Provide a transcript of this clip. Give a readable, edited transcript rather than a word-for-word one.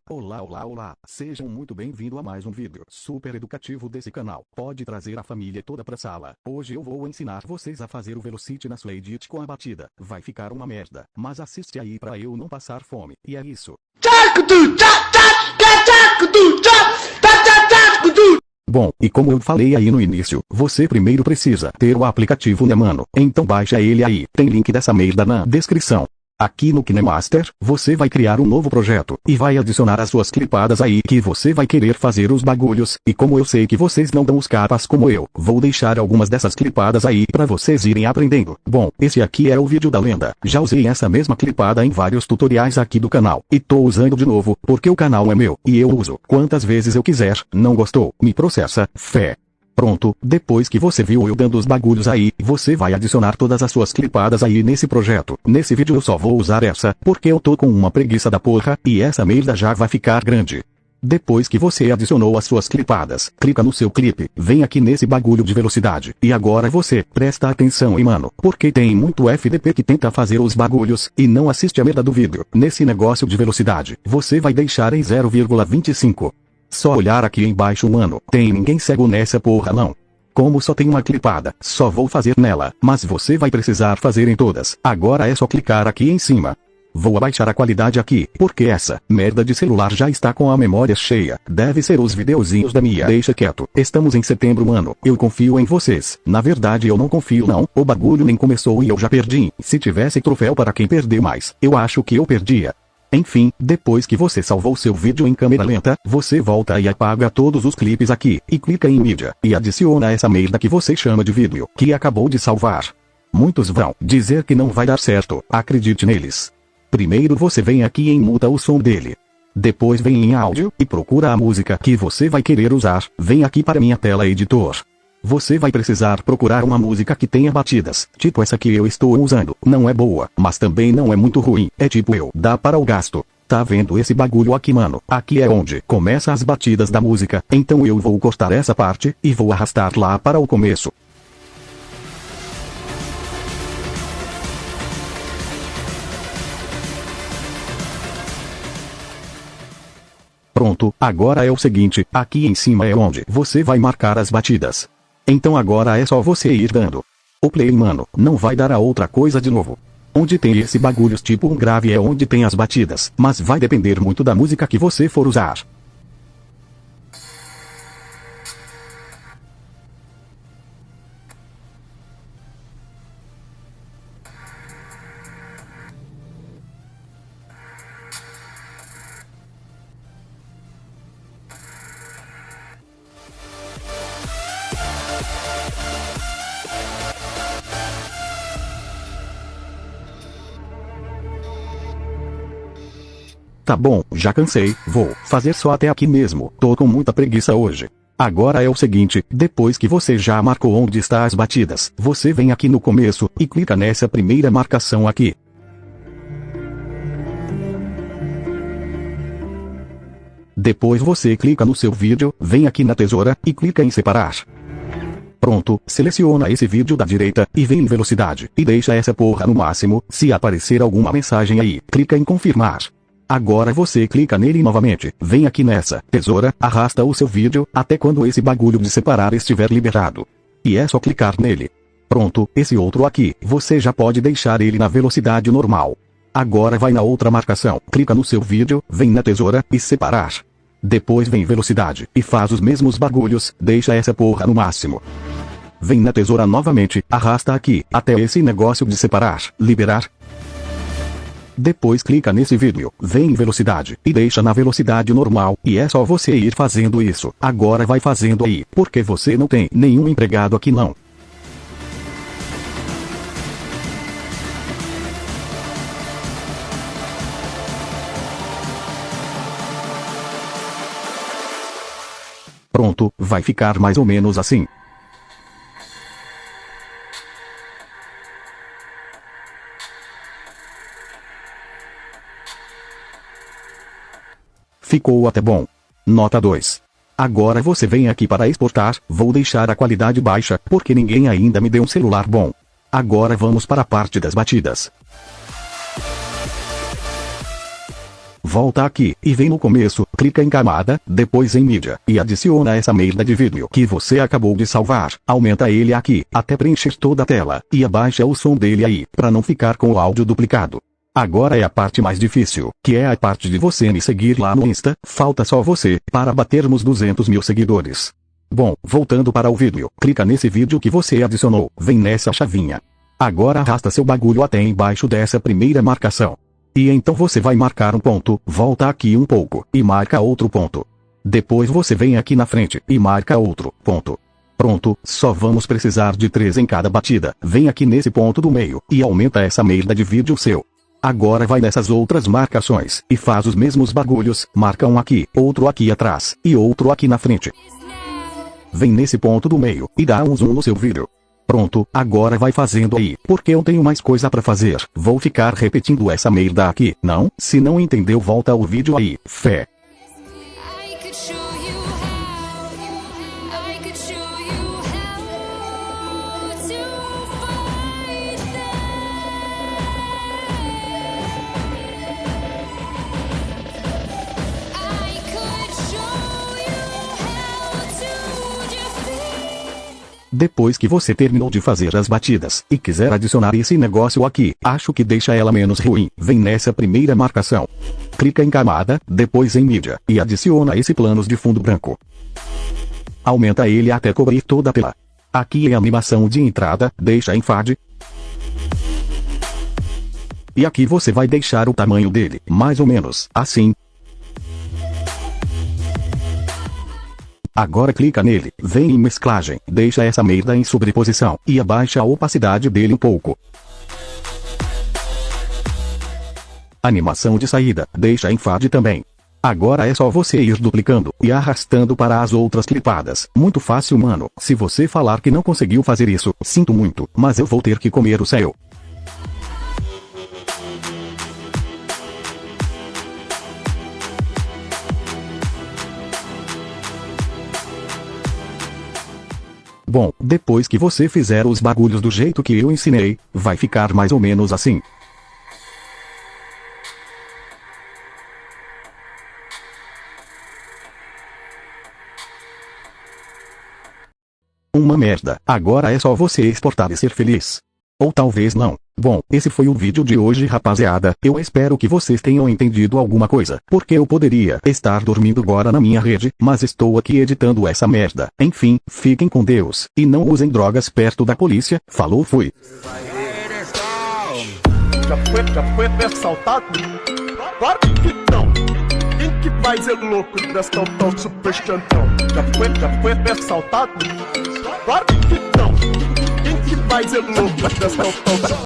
Olá, sejam muito bem-vindos a mais um vídeo super educativo desse canal. Pode trazer a família toda pra sala. Hoje eu vou ensinar vocês a fazer o Velocity na sua edit com a batida. Vai ficar uma merda, mas assiste aí pra eu não passar fome. E é isso. Bom, e como eu falei aí no início, você primeiro precisa ter o aplicativo, né mano? Então baixa ele aí, tem link dessa merda na descrição. Aqui no KineMaster, você vai criar um novo projeto, e vai adicionar as suas clipadas aí que você vai querer fazer os bagulhos, e como eu sei que vocês não dão os capas como eu, vou deixar algumas dessas clipadas aí pra vocês irem aprendendo. Bom, esse aqui é o vídeo da lenda, já usei essa mesma clipada em vários tutoriais aqui do canal, e tô usando de novo, porque o canal é meu, e eu uso quantas vezes eu quiser. Não gostou? Me processa, fé. Pronto, depois que você viu eu dando os bagulhos aí, você vai adicionar todas as suas clipadas aí nesse projeto. Nesse vídeo eu só vou usar essa, porque eu tô com uma preguiça da porra, e essa merda já vai ficar grande. Depois que você adicionou as suas clipadas, clica no seu clipe, vem aqui nesse bagulho de velocidade, e agora você, presta atenção aí mano, porque tem muito FDP que tenta fazer os bagulhos, e não assiste a merda do vídeo. Nesse negócio de velocidade, você vai deixar em 0,25. Só olhar aqui embaixo mano, tem ninguém cego nessa porra não. Como só tem uma clipada, só vou fazer nela, mas você vai precisar fazer em todas. Agora é só clicar aqui em cima. Vou abaixar a qualidade aqui, porque essa merda de celular já está com a memória cheia. Deve ser os videozinhos da Mia. Deixa quieto, estamos em setembro mano, eu confio em vocês. Na verdade eu não confio não, o bagulho nem começou e eu já perdi. Se tivesse troféu para quem perder mais, eu acho que eu perdia. Enfim, depois que você salvou seu vídeo em câmera lenta, você volta e apaga todos os clipes aqui, e clica em mídia, e adiciona essa merda que você chama de vídeo, que acabou de salvar. Muitos vão dizer que não vai dar certo, acredite neles. Primeiro você vem aqui e muta o som dele. Depois vem em áudio, e procura a música que você vai querer usar, vem aqui para minha tela editor. Você vai precisar procurar uma música que tenha batidas, tipo essa que eu estou usando. Não é boa, mas também não é muito ruim, é tipo eu, dá para o gasto. Tá vendo esse bagulho aqui mano? Aqui é onde começa as batidas da música, então eu vou cortar essa parte, e vou arrastar lá para o começo. Pronto, agora é o seguinte, aqui em cima é onde você vai marcar as batidas. Então agora é só você ir dando o play mano, não vai dar a outra coisa de novo. Onde tem esse bagulhos tipo um grave é onde tem as batidas, mas vai depender muito da música que você for usar. Tá bom, já cansei, vou fazer só até aqui mesmo, tô com muita preguiça hoje. Agora é o seguinte, depois que você já marcou onde está as batidas, você vem aqui no começo, e clica nessa primeira marcação aqui. Depois você clica no seu vídeo, vem aqui na tesoura, e clica em separar. Pronto, seleciona esse vídeo da direita, e vem em velocidade, e deixa essa porra no máximo. Se aparecer alguma mensagem aí, clica em confirmar. Agora você clica nele novamente, vem aqui nessa tesoura, arrasta o seu vídeo, até quando esse bagulho de separar estiver liberado. E é só clicar nele. Pronto, esse outro aqui, você já pode deixar ele na velocidade normal. Agora vai na outra marcação, clica no seu vídeo, vem na tesoura, e separar. Depois vem velocidade, e faz os mesmos bagulhos, deixa essa porra no máximo. Vem na tesoura novamente, arrasta aqui, até esse negócio de separar, liberar. Depois clica nesse vídeo, vem em velocidade, e deixa na velocidade normal, e é só você ir fazendo isso. Agora vai fazendo aí, porque você não tem nenhum empregado aqui não. Pronto, vai ficar mais ou menos assim. Ficou até bom. Nota 2. Agora você vem aqui para exportar, vou deixar a qualidade baixa, porque ninguém ainda me deu um celular bom. Agora vamos para a parte das batidas. volta aqui, e vem no começo, clica em camada, depois em mídia, e adiciona essa merda de vídeo que você acabou de salvar, aumenta ele aqui, até preencher toda a tela, e abaixa o som dele aí, pra não ficar com o áudio duplicado. Agora é a parte mais difícil, que é a parte de você me seguir lá no Insta, falta só você, para batermos 200 mil seguidores. Bom, voltando para o vídeo, clica nesse vídeo que você adicionou, vem nessa chavinha. Agora arrasta seu bagulho até embaixo dessa primeira marcação. E então você vai marcar um ponto, volta aqui um pouco, e marca outro ponto. Depois você vem aqui na frente, e marca outro ponto. Pronto, só vamos precisar de 3 em cada batida, vem aqui nesse ponto do meio, e aumenta essa merda de vídeo seu. Agora vai nessas outras marcações, e faz os mesmos bagulhos, marca um aqui, outro aqui atrás, e outro aqui na frente. Vem nesse ponto do meio, e dá um zoom no seu vídeo. Pronto, agora vai fazendo aí, porque eu tenho mais coisa pra fazer, vou ficar repetindo essa merda aqui, não? Se não entendeu volta ao vídeo aí, fé. Depois que você terminou de fazer as batidas, e quiser adicionar esse negócio aqui, acho que deixa ela menos ruim, vem nessa primeira marcação. Clica em camada, depois em mídia, e adiciona esse planos de fundo branco. Aumenta ele até cobrir toda a tela. Aqui é a animação de entrada, deixa em fade. E aqui você vai deixar o tamanho dele, mais ou menos, assim. Agora clica nele, vem em mesclagem, deixa essa merda em sobreposição, e abaixa a opacidade dele um pouco. Animação de saída, deixa em fade também. Agora é só você ir duplicando, e arrastando para as outras clipadas, muito fácil mano, se você falar que não conseguiu fazer isso, sinto muito, mas eu vou ter que comer o céu. Bom, depois que você fizer os bagulhos do jeito que eu ensinei, vai ficar mais ou menos assim. Uma merda, agora é só você exportar e ser feliz. Ou talvez não. Bom, esse foi o vídeo de hoje rapaziada, eu espero que vocês tenham entendido alguma coisa, porque eu poderia estar dormindo agora na minha rede, mas estou aqui editando essa merda. Enfim, fiquem com Deus, e não usem drogas perto da polícia, falou fui. Já foi assaltado? Claro que não! Quem que vai ser louco dessa tão super chantão? Já foi assaltado? Claro que não! Quem que vai ser louco dessa tão